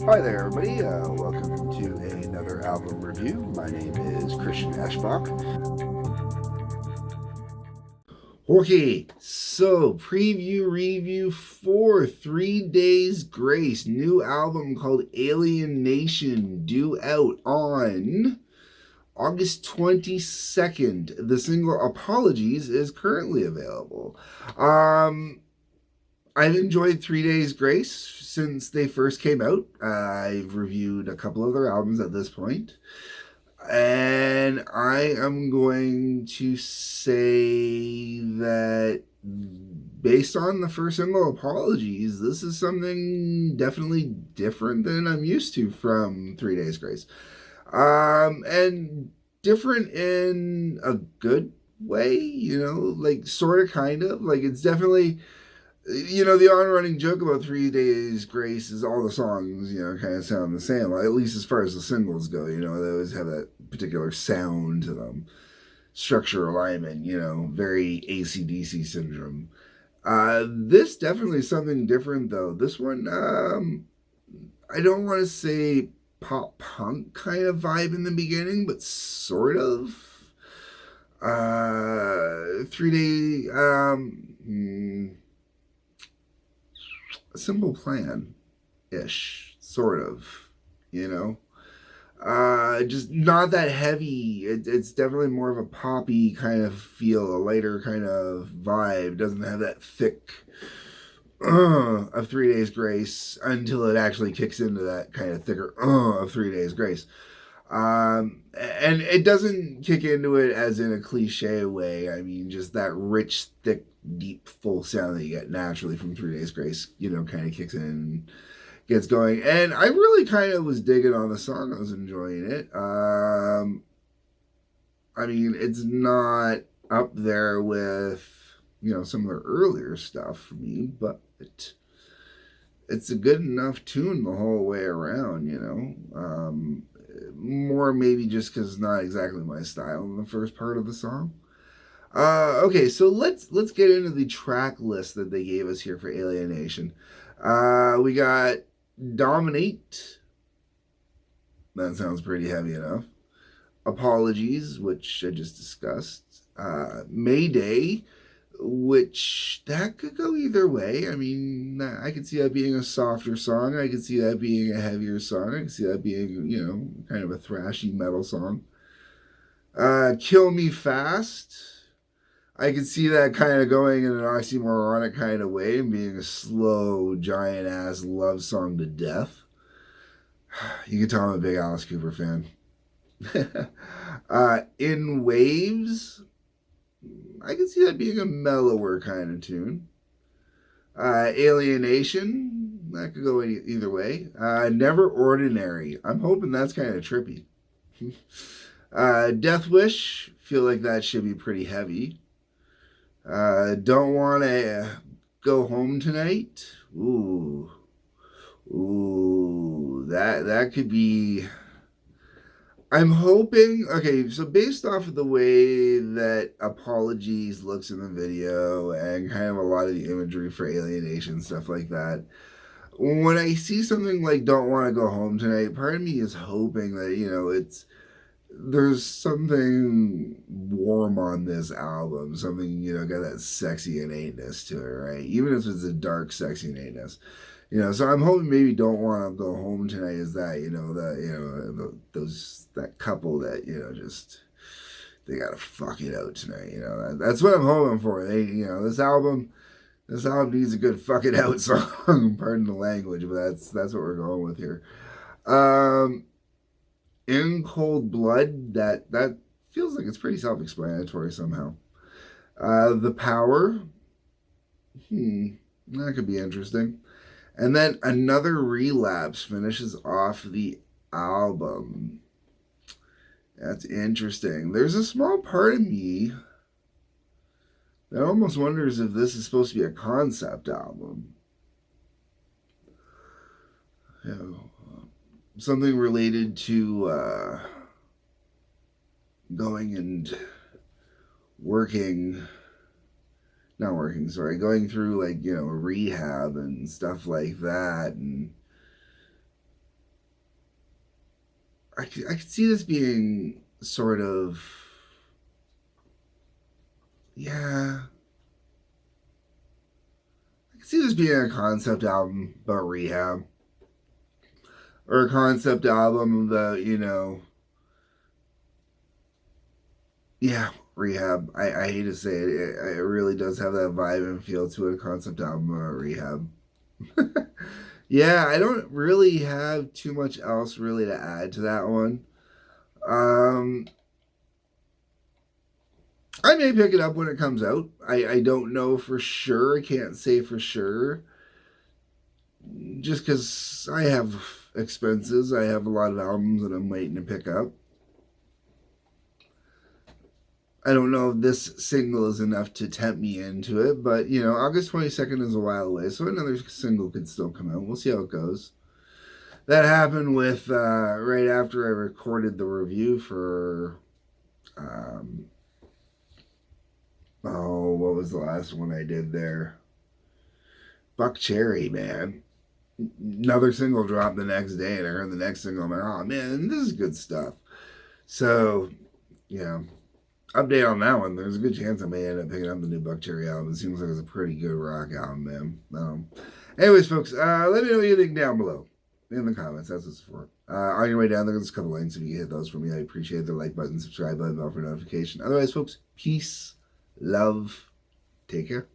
Hi there, everybody. Welcome to another album review. My name is Christian Eschbach. Okay, so preview review for 3 Days Grace, new album called Alienation, due out on August 22nd. The single Apologies is currently available. I've enjoyed 3 Days Grace since they first came out. I've reviewed a couple of their albums at this point. And I am going to say that based on the first single, Apologies, this is something definitely different than I'm used to from 3 Days Grace. And different in a good way, like sort of, kind of. Like it's definitely the on-running joke about 3 Days Grace is all the songs, kind of sound the same. At least as far as the singles go, they always have that particular sound to them. Structure, alignment, very AC/DC syndrome. This definitely is something different, though. This one, I don't want to say pop punk kind of vibe in the beginning, but sort of. 3 Day, a simple plan ish, sort of, just not that heavy. It's definitely more of a poppy kind of feel, a lighter kind of vibe. Doesn't have that thick of 3 Days Grace until it actually kicks into that kind of thicker of 3 Days Grace. And it doesn't kick into it as in a cliche way. I mean, just that rich, thick, deep, full sound that you get naturally from 3 Days Grace, kind of kicks in and gets going. And I really kind of was digging on the song. I was enjoying it. I mean, it's not up there with, some of their earlier stuff for me, but it's a good enough tune the whole way around, more maybe just because it's not exactly my style in the first part of the song. Okay, so let's get into the track list that they gave us here for Alienation. We got Dominate. That sounds pretty heavy enough. Apologies, which I just discussed. Mayday, which that could go either way. I mean, I could see that being a softer song. I could see that being a heavier song. I could see that being, kind of a thrashy metal song. Kill Me Fast. I could see that kind of going in an oxymoronic kind of way and being a slow, giant ass love song to death. You can tell I'm a big Alice Cooper fan. In Waves, I can see that being a mellower kind of tune. Alienation, that could go either way. Never Ordinary, I'm hoping that's kind of trippy. Death Wish, feel like that should be pretty heavy. Don't want to go home tonight. Ooh, that could be. I'm hoping. Okay, so based off of the way that Apologies looks in the video and kind of a lot of the imagery for Alienation, stuff like that, when I see something like Don't Want to Go Home Tonight, part of me is hoping that, there's something warm on this album, something, got that sexy innateness to it, right? Even if it's a dark, sexy innateness. So I'm hoping maybe Don't Want to Go Home Tonight is that, that couple that, just, they gotta fuck it out tonight, that's what I'm hoping for. This album needs a good fuck it out song, pardon the language, but that's what we're going with here. In Cold Blood, that feels like it's pretty self-explanatory somehow. The Power, that could be interesting. And then Another Relapse finishes off the album. That's interesting. There's a small part of me that almost wonders if this is supposed to be a concept album. Something related to going and going through rehab and stuff like that, and I could see this being sort of, yeah, I could see this being a concept album about rehab, or a concept album about, yeah, rehab. I hate to say it, it really does have that vibe and feel to it, a concept album about rehab. Yeah, I don't really have too much else really to add to that one. Um, I may pick it up when it comes out. I don't know for sure. I can't say for sure. Just because I have expenses, I have a lot of albums that I'm waiting to pick up. I don't know if this single is enough to tempt me into it, but August 22nd is a while away, so another single could still come out. We'll see how it goes. That happened with right after I recorded the review for um, oh, what was the last one I did there? Buck Cherry, man. Another single dropped the next day, and I heard the next single. I'm like, oh man, this is good stuff. So, yeah, update on that one. There's a good chance I may end up picking up the new Buck Cherry album. It seems like it's a pretty good rock album, man. Anyways, folks, let me know what you think down below in the comments. That's what it's for. On your way down, there's a couple links. If you can hit those for me, I appreciate the like button, subscribe button, bell for notification. Otherwise, folks, peace, love, take care.